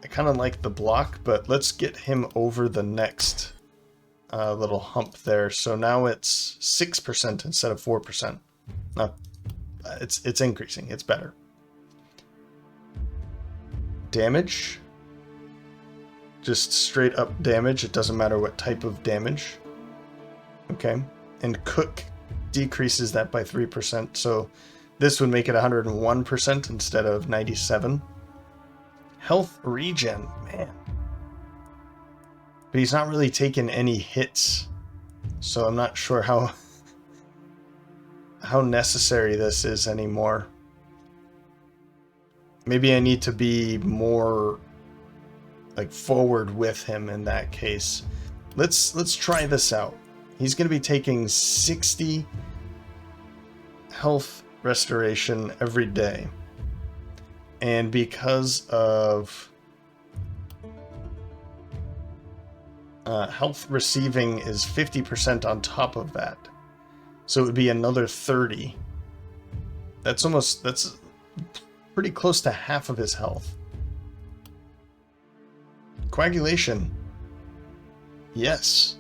I kind of like the block, but let's get him over the next little hump there. So now it's 6% instead of 4%. It's increasing. It's better. Damage. Just straight up damage. It doesn't matter what type of damage. Okay. And cook decreases that by 3%. So this would make it 101% instead of 97. Health regen. Man. But he's not really taking any hits. So I'm not sure how necessary this is anymore. Maybe I need to be more like forward with him in that case. Let's try this out. He's going to be taking 60 health restoration every day. And because of health receiving is 50% on top of that. So it would be another 30. That's pretty close to half of his health. Coagulation. Yes.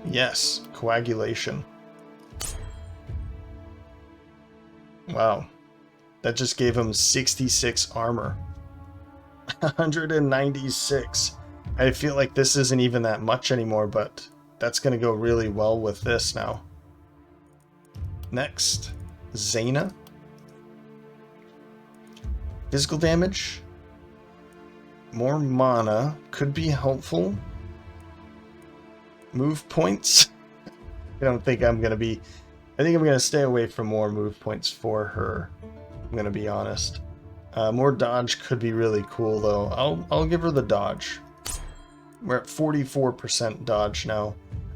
Yes, coagulation. Wow. That just gave him 66 armor. 196. I feel like this isn't even that much anymore, but that's going to go really well with this now. Next. Zaina. Physical damage. More mana. Could be helpful. Move points. I don't think I'm going to be... I think I'm going to stay away from more move points for her. I'm going to be honest. More dodge could be really cool, though. I'll give her the dodge. We're at 44% dodge now.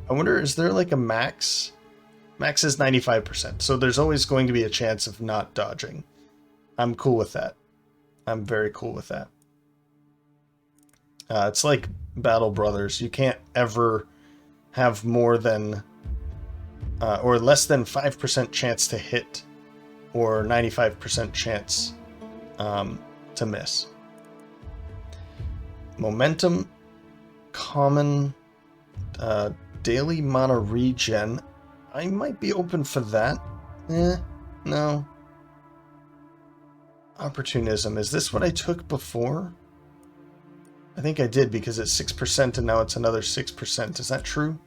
I wonder, is there like a max? Max is 95%, so there's always going to be a chance of not dodging. I'm cool with that. I'm very cool with that. It's like Battle Brothers. You can't ever have more than or less than 5% chance to hit or 95% chance to miss. Momentum, common, daily mana regen. I might be open for that. No. Opportunism. Is this what I took before? I think I did because it's 6% and now it's another 6%. Is that true?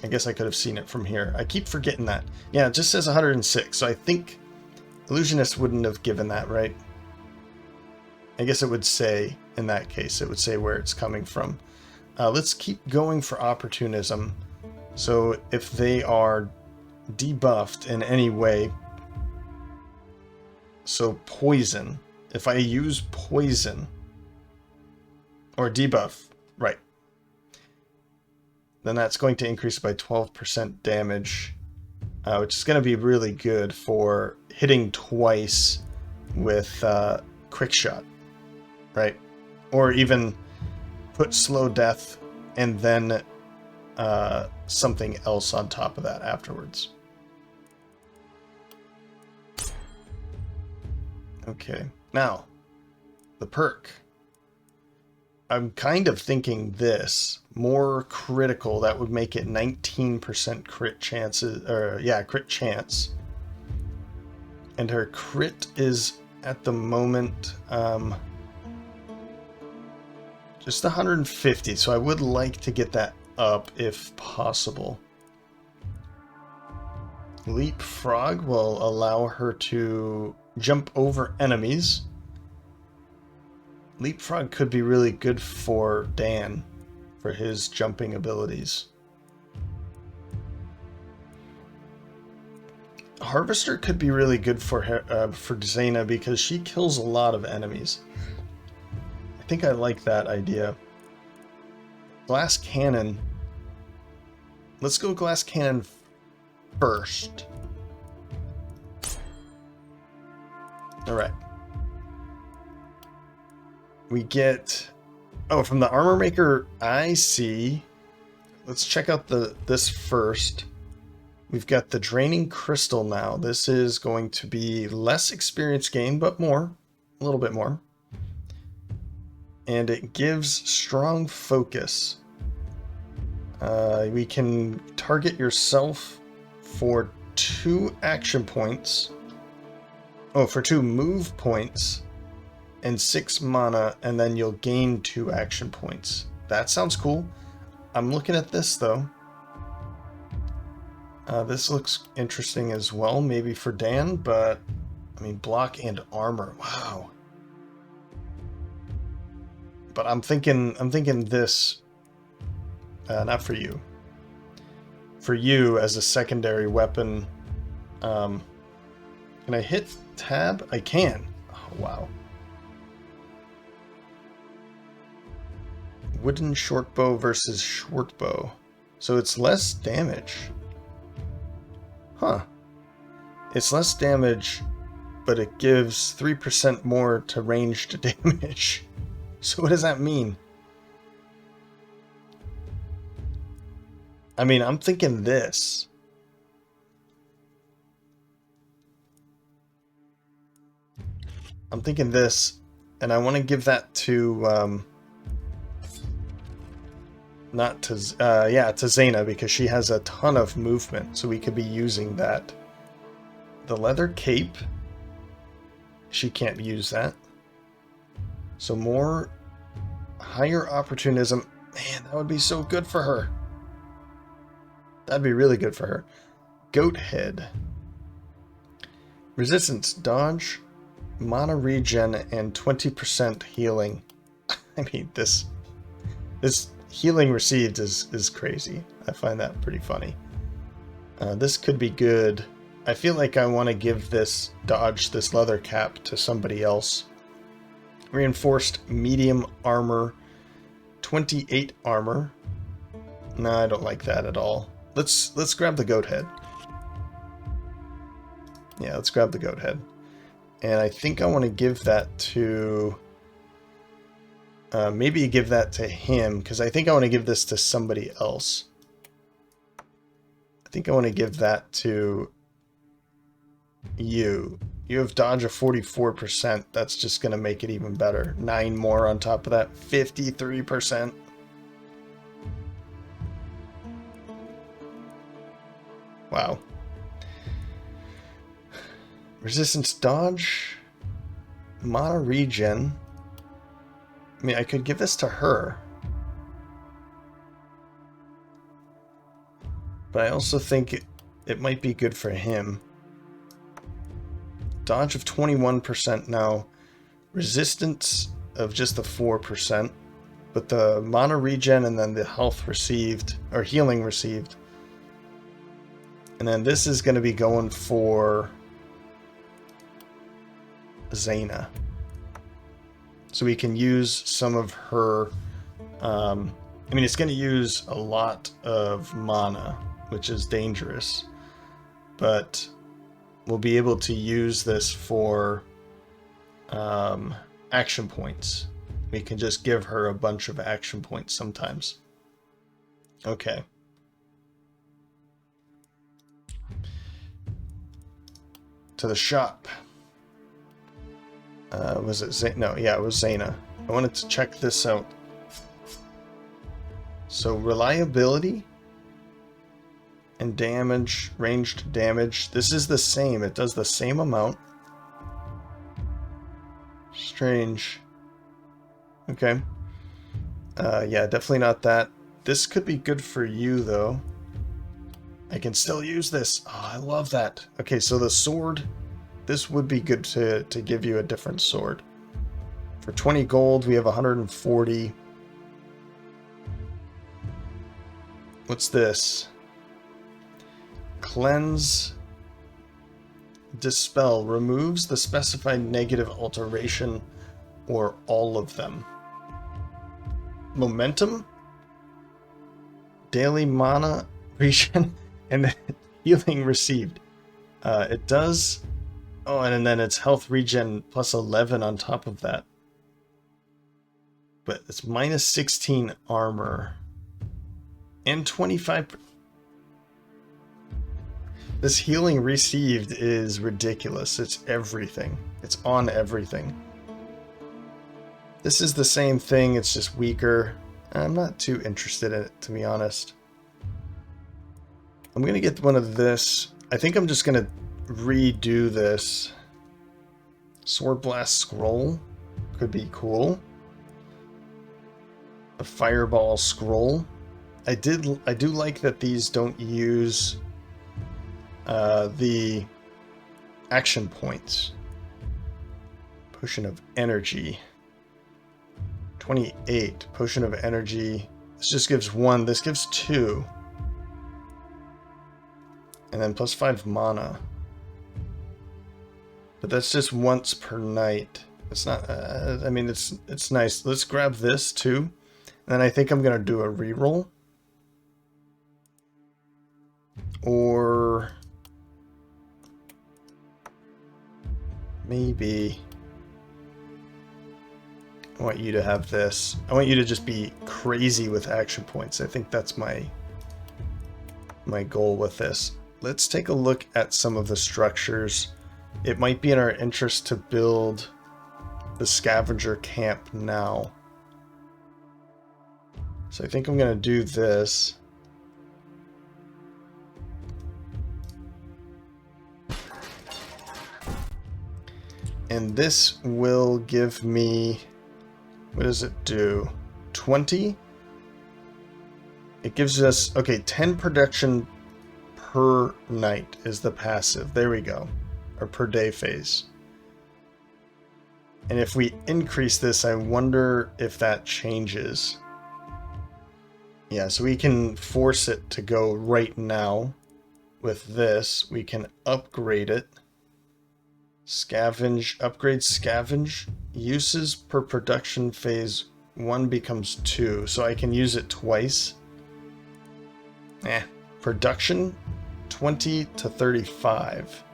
I guess I could have seen it from here. I keep forgetting that. Yeah, it just says 106, so I think Illusionist wouldn't have given that, right? I guess it would say, in that case, it would say where it's coming from. Let's keep going for Opportunism. So if they are debuffed in any way, so poison, if I use poison, or debuff, right, then that's going to increase by 12% damage, which is going to be really good for hitting twice with quick shot, right? Or even put slow death and then something else on top of that afterwards. Okay, now, the perk. I'm kind of thinking this, more critical, that would make it 19% crit chances, or yeah, crit chance. And her crit is at the moment just 150, so I would like to get that up if possible. Leapfrog will allow her to jump over enemies. Leapfrog could be really good for Dan, for his jumping abilities. Harvester could be really good for Xena because she kills a lot of enemies. I think I like that idea. Glass Cannon. Let's go Glass Cannon first. Alright. We get... Oh, from the Armor Maker, I see. Let's check out this first. We've got the Draining Crystal now. This is going to be less experience gain, but more. A little bit more. And it gives strong focus. We can target yourself for 2 action points. Oh, for 2 move points and 6 mana, and then you'll gain 2 action points. That sounds cool. I'm looking at this, though. This looks interesting as well, maybe for Dan, but, I mean, block and armor. Wow. But I'm thinking this, not for you. For you, as a secondary weapon, can I hit tab? I can. Oh, wow. Wooden shortbow versus shortbow. So it's less damage. Huh. It's less damage, but it gives 3% more to ranged damage. So what does that mean? I mean, I'm thinking this. I'm thinking this, and I want to give that to, not to, yeah, to Xena, because she has a ton of movement, so we could be using that. The leather cape, she can't use that. So more higher opportunism. Man, that would be so good for her. That'd be really good for her. Goat head. Resistance, dodge, mana regen, and 20% healing. I mean, this healing received is crazy. I find that pretty funny. This could be good. I feel like I want to give this dodge, this leather cap, to somebody else. Reinforced medium armor, 28 armor. No, I don't like that at all. Let's grab the goat head. Yeah, let's grab the goat head. And I think I want to give that to... maybe give that to him, because I think I want to give this to somebody else. I think I want to give that to you. You have dodge of 44%. That's just going to make it even better. 9 more on top of that. 53%. Wow. Resistance dodge. Mana regen. I mean, I could give this to her. But I also think it might be good for him. Dodge of 21% now. Resistance of just the 4%. But the mana regen and then the health received, or healing received. And then this is going to be going for Xena. So we can use some of her... I mean, it's going to use a lot of mana, which is dangerous. But we'll be able to use this for action points. We can just give her a bunch of action points sometimes. Okay. to the shop. Was it Zana? No, yeah, it was Zana. I wanted to check this out. So reliability and damage, ranged damage. This is the same. It does the same amount. Strange. Okay. Yeah, definitely not that. This could be good for you, though. I can still use this. Oh, I love that. Okay, so the sword. This would be good to give you a different sword. For 20 gold, we have 140. What's this? Cleanse. Dispel. Removes the specified negative alteration or all of them. Momentum. Daily mana regen and healing received. It does... Oh, and then it's health regen plus 11 on top of that. But it's minus 16 armor. And 25... This healing received is ridiculous. It's everything. It's on everything. This is the same thing, it's just weaker. I'm not too interested in it, to be honest. I'm going to get one of this. I think I'm just going to redo this. Sword Blast Scroll could be cool. A Fireball Scroll. I do like that these don't use the action points. Potion of Energy. 28. Potion of Energy. This just gives 1. This gives 2. And then plus 5 mana. But that's just once per night. It's not... I mean, it's nice. Let's grab this too. And then I think I'm going to do a reroll. Or... maybe... I want you to have this. I want you to just be crazy with action points. I think that's my goal with this. Let's take a look at some of the structures. It might be in our interest to build the scavenger camp now. So I think I'm going to do this. And this will give me... what does it do? 20? It gives us... okay, 10 production per night is the passive. There we go. Or per day phase. And if we increase this, I wonder if that changes. Yeah, so we can force it to go right now. With this, we can upgrade it. Scavenge, upgrade scavenge. Uses per production phase 1 becomes 2, so I can use it twice. Production 20 to 35.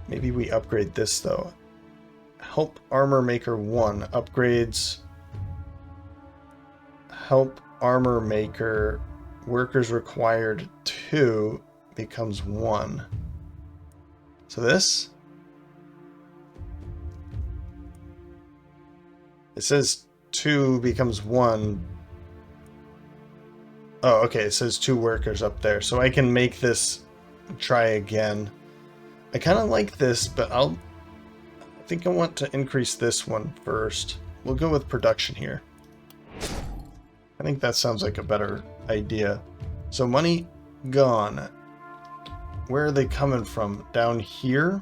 Maybe we upgrade this though. Help Armor Maker 1 upgrades. Help Armor Maker workers required 2 becomes 1. So this? It says 2 becomes 1. Oh, okay, it says 2 workers up there. So I can make this try again. I kind of like this, but I think I want to increase this one first. We'll go with production here. I think that sounds like a better idea. So money gone. Where are they coming from? Down here?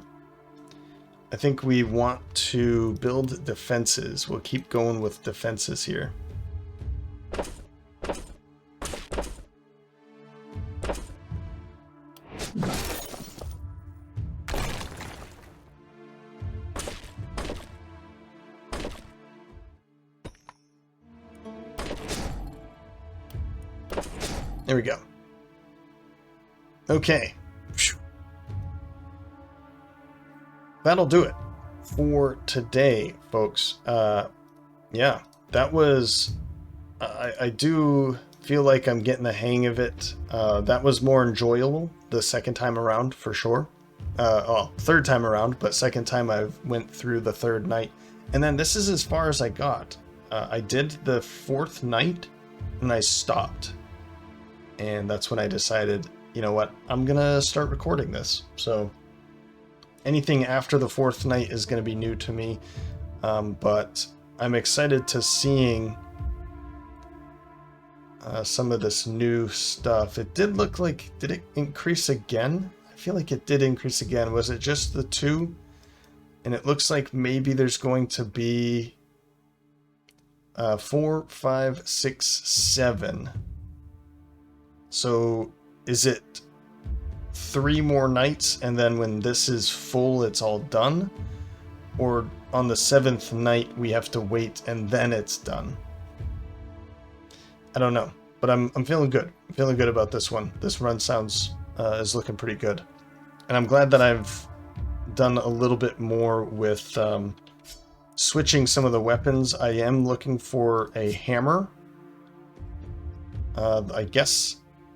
I think we want to build defenses. We'll keep going with defenses here. There we go. Okay. That'll do it for today, folks. Yeah, that was... I do feel like I'm getting the hang of it. That was more enjoyable the second time around, for sure. third time around, but second time I went through the third night. And then this is as far as I got. I did the fourth night and I stopped. And that's when I decided, you know what, I'm gonna start recording this. So anything after the fourth night is gonna be new to me. But I'm excited to seeing some of this new stuff. It did look like, did it increase again? I feel like it did increase again. Was it just the 2? And it looks like maybe there's going to be 4, 5, 6, 7. So is it 3 more nights and then when this is full it's all done? Or on the 7th night we have to wait and then it's done? I don't know, but I'm feeling good. I'm feeling good about this one. This run sounds is looking pretty good. And I'm glad that I've done a little bit more with switching some of the weapons. I am looking for a hammer. I guess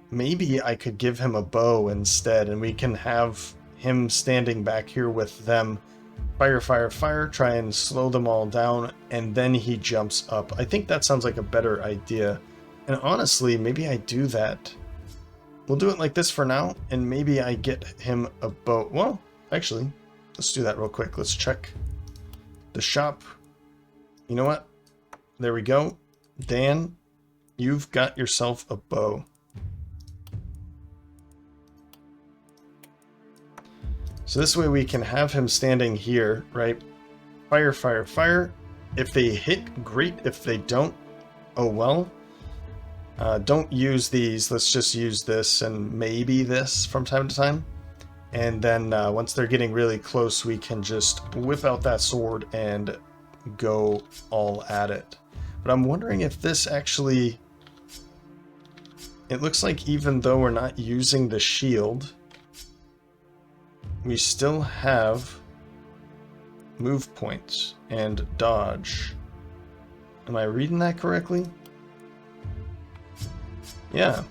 maybe I could give him a bow instead, and we can have him standing back here with them. Fire, fire, fire, try and slow them all down, and then he jumps up. I think that sounds like a better idea. And honestly, maybe I do that. We'll do it like this for now, and maybe I get him a bow. Well, actually, let's do that real quick. Let's check the shop. You know what? There we go. Dan, you've got yourself a bow. So this way we can have him standing here, right? Fire, fire, fire. If they hit, great. If they don't, oh well. Don't use these. Let's just use this and maybe this from time to time. And then once they're getting really close, we can just whip out that sword and go all at it. But I'm wondering if this actually... It looks like even though we're not using the shield, we still have move points and dodge. Am I reading that correctly? Yeah,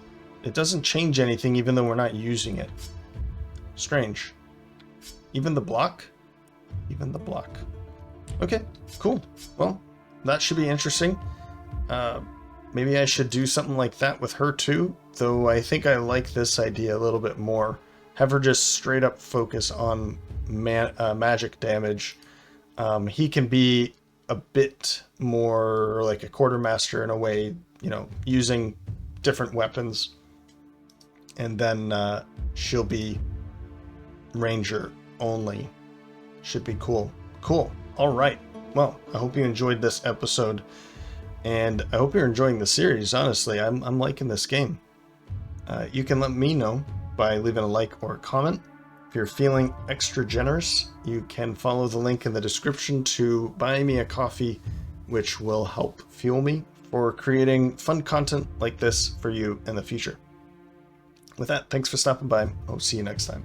it doesn't change anything even though we're not using it. Strange. Even the block? Even the block. Okay, cool. Well, that should be interesting. Maybe I should do something like that with her too, though I think I like this idea a little bit more. Have her just straight up focus on magic damage. He can be a bit more like a quartermaster in a way, you know, using different weapons. And then she'll be ranger only. Should be cool. Cool. All right. Well, I hope you enjoyed this episode. And I hope you're enjoying the series, honestly. I'm liking this game. You can let me know by leaving a like or a comment. If you're feeling extra generous, you can follow the link in the description to buy me a coffee, which will help fuel me for creating fun content like this for you in the future. With that, thanks for stopping by. I'll see you next time.